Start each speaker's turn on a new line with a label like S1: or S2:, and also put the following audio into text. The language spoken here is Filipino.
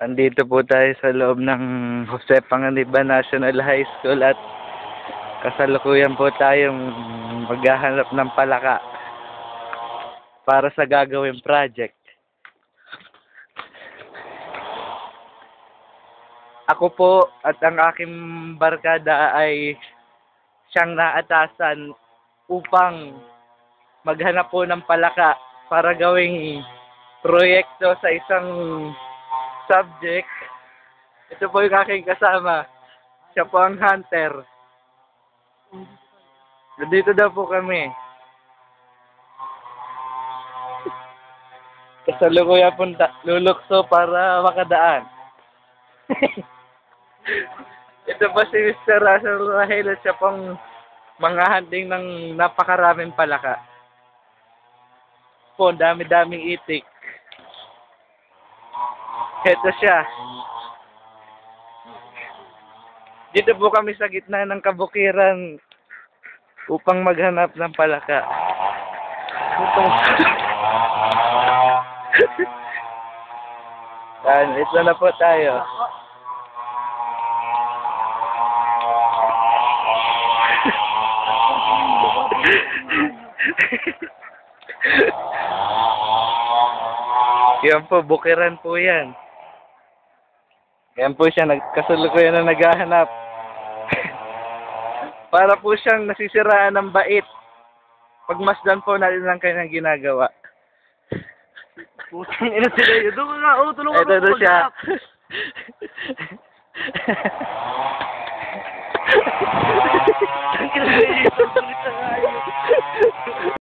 S1: Andito po tayo sa loob ng Jose Panganiban National High School at kasalukuyan po tayong maghahanap ng palaka para sa gagawing project. Ako po at ang aking barkada ay siyang naatasan upang maghanap po ng palaka para gawing proyekto sa isang subject. Ito po yung aking kasama. Siya po ang hunter. Nandito daw po kami. Kasalukuyan po lulukso para makadaan. Ito po si Mr. Russell Rahel at siya pong mga hunting ng napakaraming palaka. Po, dami-daming itik. Ito siya. Dito po kami sa gitna ng kabukiran upang maghanap ng palaka. Ito na po tayo. Yan po, bukiran po yan. Yan po siya, kasalukuyan na naghahanap. Para po siyang nasisiraan ng bait. Pagmasdan po natin ang kanyang ginagawa.
S2: Putang ina sila yun. Doon nga, tulungan mo.
S1: Ito siya.
S2: Ang ina sila yun.